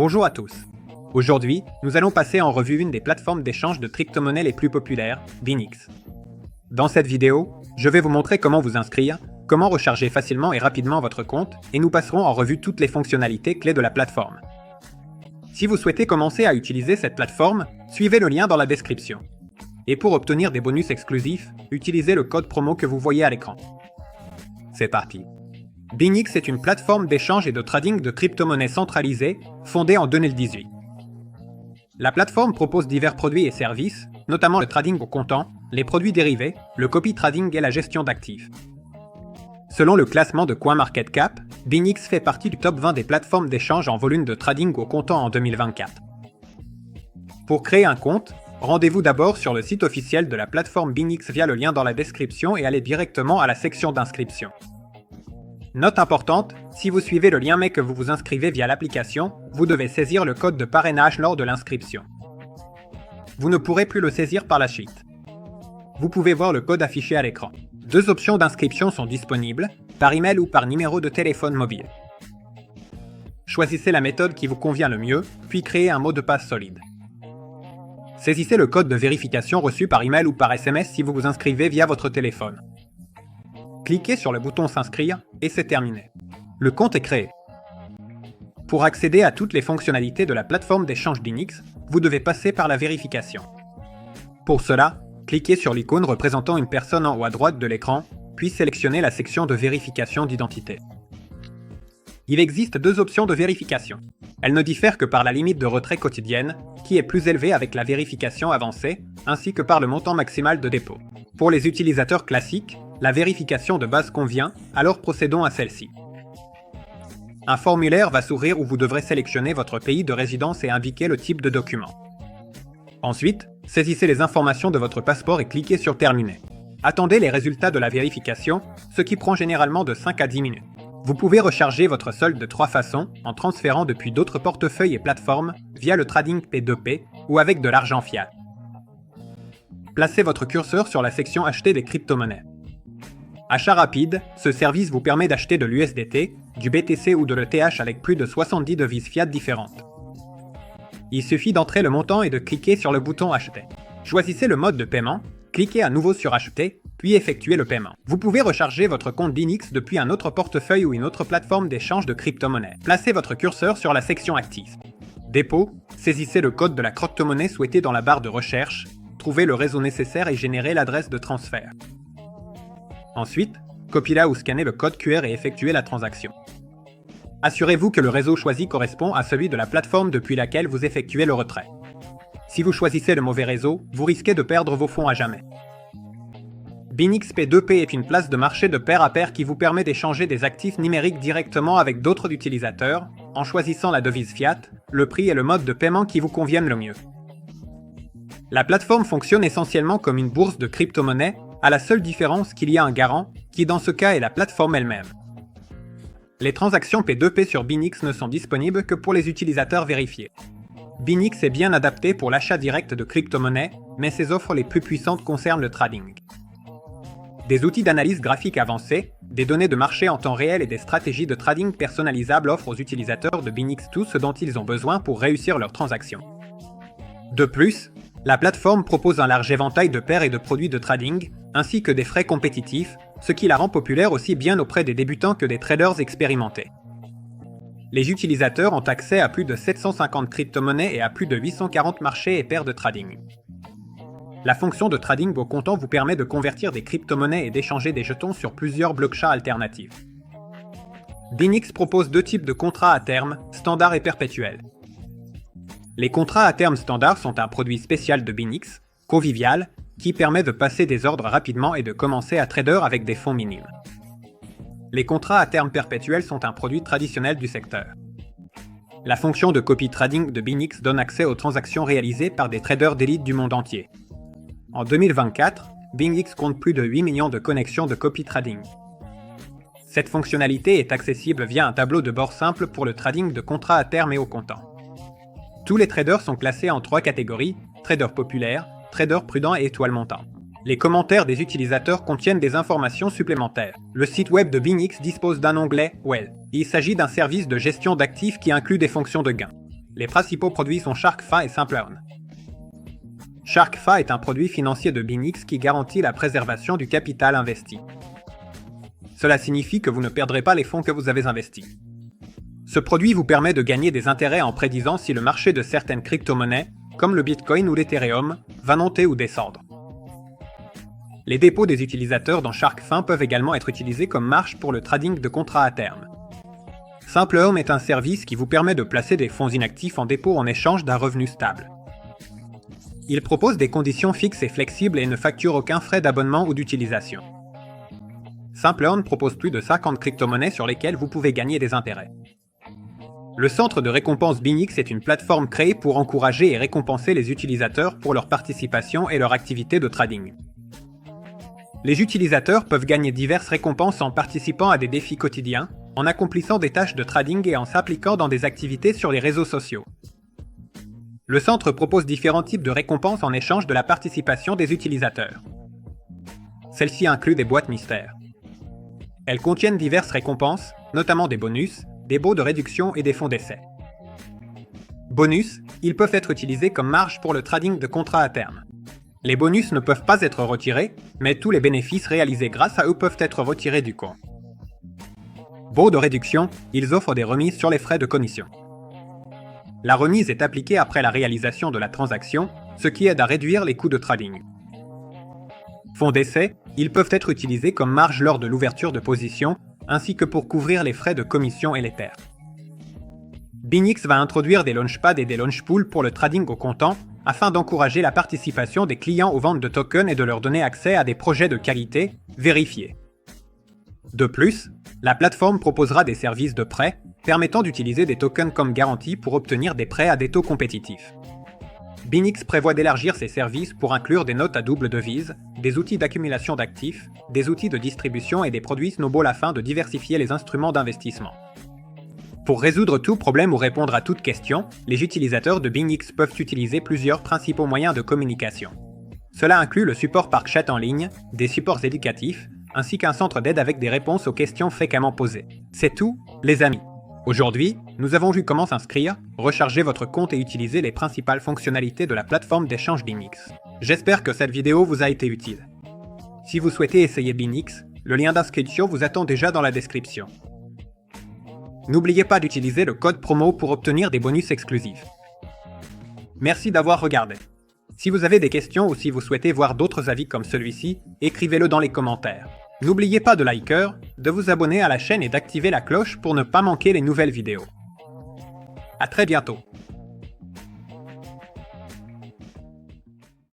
Bonjour à tous. Aujourd'hui, nous allons passer en revue une des plateformes d'échange de crypto-monnaies les plus populaires, Binix. Dans cette vidéo, je vais vous montrer comment vous inscrire, comment recharger facilement et rapidement votre compte, et nous passerons en revue toutes les fonctionnalités clés de la plateforme. Si vous souhaitez commencer à utiliser cette plateforme, suivez le lien dans la description. Et pour obtenir des bonus exclusifs, utilisez le code promo que vous voyez à l'écran. C'est parti. Binix est une plateforme d'échange et de trading de crypto-monnaies centralisée, fondée en 2018. La plateforme propose divers produits et services, notamment le trading au comptant, les produits dérivés, le copy trading et la gestion d'actifs. Selon le classement de CoinMarketCap, Binix fait partie du top 20 des plateformes d'échange en volume de trading au comptant en 2024. Pour créer un compte, rendez-vous d'abord sur le site officiel de la plateforme Binix via le lien dans la description et allez directement à la section d'inscription. Note importante, si vous suivez le lien mais que vous vous inscrivez via l'application, vous devez saisir le code de parrainage lors de l'inscription. Vous ne pourrez plus le saisir par la suite. Vous pouvez voir le code affiché à l'écran. Deux options d'inscription sont disponibles, par email ou par numéro de téléphone mobile. Choisissez la méthode qui vous convient le mieux, puis créez un mot de passe solide. Saisissez le code de vérification reçu par email ou par SMS si vous vous inscrivez via votre téléphone. Cliquez sur le bouton s'inscrire et c'est terminé. Le compte est créé. Pour accéder à toutes les fonctionnalités de la plateforme d'échange Binix, vous devez passer par la vérification. Pour cela, cliquez sur l'icône représentant une personne en haut à droite de l'écran, puis sélectionnez la section de vérification d'identité. Il existe deux options de vérification. Elles ne diffèrent que par la limite de retrait quotidienne, qui est plus élevée avec la vérification avancée, ainsi que par le montant maximal de dépôt. Pour les utilisateurs classiques, la vérification de base convient, alors procédons à celle-ci. Un formulaire va s'ouvrir où vous devrez sélectionner votre pays de résidence et indiquer le type de document. Ensuite, saisissez les informations de votre passeport et cliquez sur Terminer. Attendez les résultats de la vérification, ce qui prend généralement de 5 à 10 minutes. Vous pouvez recharger votre solde de 3 façons, en transférant depuis d'autres portefeuilles et plateformes, via le trading P2P ou avec de l'argent fiat. Placez votre curseur sur la section Acheter des crypto-monnaies. Achat rapide, ce service vous permet d'acheter de l'USDT, du BTC ou de l'ETH avec plus de 70 devises fiat différentes. Il suffit d'entrer le montant et de cliquer sur le bouton Acheter. Choisissez le mode de paiement, cliquez à nouveau sur Acheter, puis effectuez le paiement. Vous pouvez recharger votre compte Binix depuis un autre portefeuille ou une autre plateforme d'échange de crypto-monnaies. Placez votre curseur sur la section Actifs. Dépôt, saisissez le code de la crypto-monnaie souhaitée dans la barre de recherche, trouvez le réseau nécessaire et générez l'adresse de transfert. Ensuite, copiez-la ou scannez le code QR et effectuez la transaction. Assurez-vous que le réseau choisi correspond à celui de la plateforme depuis laquelle vous effectuez le retrait. Si vous choisissez le mauvais réseau, vous risquez de perdre vos fonds à jamais. Binix P2P est une place de marché de pair à pair qui vous permet d'échanger des actifs numériques directement avec d'autres utilisateurs, en choisissant la devise fiat, le prix et le mode de paiement qui vous conviennent le mieux. La plateforme fonctionne essentiellement comme une bourse de crypto-monnaies, à la seule différence qu'il y a un garant, qui dans ce cas est la plateforme elle-même. Les transactions P2P sur Binix ne sont disponibles que pour les utilisateurs vérifiés. Binix est bien adapté pour l'achat direct de crypto-monnaies, mais ses offres les plus puissantes concernent le trading. Des outils d'analyse graphique avancés, des données de marché en temps réel et des stratégies de trading personnalisables offrent aux utilisateurs de Binix tout ce dont ils ont besoin pour réussir leurs transactions. De plus, la plateforme propose un large éventail de paires et de produits de trading, ainsi que des frais compétitifs, ce qui la rend populaire aussi bien auprès des débutants que des traders expérimentés. Les utilisateurs ont accès à plus de 750 crypto-monnaies et à plus de 840 marchés et paires de trading. La fonction de trading au comptant vous permet de convertir des crypto-monnaies et d'échanger des jetons sur plusieurs blockchains alternatifs. Binix propose deux types de contrats à terme, standard et perpétuel. Les contrats à terme standard sont un produit spécial de Binix, convivial, qui permet de passer des ordres rapidement et de commencer à trader avec des fonds minimes. Les contrats à terme perpétuels sont un produit traditionnel du secteur. La fonction de copy trading de Binix donne accès aux transactions réalisées par des traders d'élite du monde entier. En 2024, Binix compte plus de 8 millions de connexions de copy trading. Cette fonctionnalité est accessible via un tableau de bord simple pour le trading de contrats à terme et au comptant. Tous les traders sont classés en 3 catégories, traders populaires, traders prudents et étoiles montantes. Les commentaires des utilisateurs contiennent des informations supplémentaires. Le site web de Binix dispose d'un onglet « Well ». Il s'agit d'un service de gestion d'actifs qui inclut des fonctions de gain. Les principaux produits sont SharkFi et SimpleEarn. SharkFi est un produit financier de Binix qui garantit la préservation du capital investi. Cela signifie que vous ne perdrez pas les fonds que vous avez investis. Ce produit vous permet de gagner des intérêts en prédisant si le marché de certaines crypto-monnaies, comme le Bitcoin ou l'Ethereum, va monter ou descendre. Les dépôts des utilisateurs dans SharkFi peuvent également être utilisés comme marge pour le trading de contrats à terme. SimpleEarn est un service qui vous permet de placer des fonds inactifs en dépôt en échange d'un revenu stable. Il propose des conditions fixes et flexibles et ne facture aucun frais d'abonnement ou d'utilisation. SimpleEarn propose plus de 50 crypto-monnaies sur lesquelles vous pouvez gagner des intérêts. Le centre de récompense Binix est une plateforme créée pour encourager et récompenser les utilisateurs pour leur participation et leur activité de trading. Les utilisateurs peuvent gagner diverses récompenses en participant à des défis quotidiens, en accomplissant des tâches de trading et en s'impliquant dans des activités sur les réseaux sociaux. Le centre propose différents types de récompenses en échange de la participation des utilisateurs. Celles-ci incluent des boîtes mystères. Elles contiennent diverses récompenses, notamment des bonus, des baux de réduction et des fonds d'essai. Bonus, ils peuvent être utilisés comme marge pour le trading de contrats à terme. Les bonus ne peuvent pas être retirés, mais tous les bénéfices réalisés grâce à eux peuvent être retirés du compte. Baux de réduction, ils offrent des remises sur les frais de commission. La remise est appliquée après la réalisation de la transaction, ce qui aide à réduire les coûts de trading. Fonds d'essai, ils peuvent être utilisés comme marge lors de l'ouverture de position, ainsi que pour couvrir les frais de commission et les pertes. Binix va introduire des launchpads et des launchpools pour le trading au comptant, afin d'encourager la participation des clients aux ventes de tokens et de leur donner accès à des projets de qualité vérifiés. De plus, la plateforme proposera des services de prêt, permettant d'utiliser des tokens comme garantie pour obtenir des prêts à des taux compétitifs. Binix prévoit d'élargir ses services pour inclure des notes à double devise, des outils d'accumulation d'actifs, des outils de distribution et des produits snowball afin de diversifier les instruments d'investissement. Pour résoudre tout problème ou répondre à toute question, les utilisateurs de Binix peuvent utiliser plusieurs principaux moyens de communication. Cela inclut le support par chat en ligne, des supports éducatifs, ainsi qu'un centre d'aide avec des réponses aux questions fréquemment posées. C'est tout, les amis. Aujourd'hui, nous avons vu comment s'inscrire, recharger votre compte et utiliser les principales fonctionnalités de la plateforme d'échange Binix. J'espère que cette vidéo vous a été utile. Si vous souhaitez essayer Binix, le lien d'inscription vous attend déjà dans la description. N'oubliez pas d'utiliser le code promo pour obtenir des bonus exclusifs. Merci d'avoir regardé. Si vous avez des questions ou si vous souhaitez voir d'autres avis comme celui-ci, écrivez-le dans les commentaires. N'oubliez pas de liker, de vous abonner à la chaîne et d'activer la cloche pour ne pas manquer les nouvelles vidéos. À très bientôt.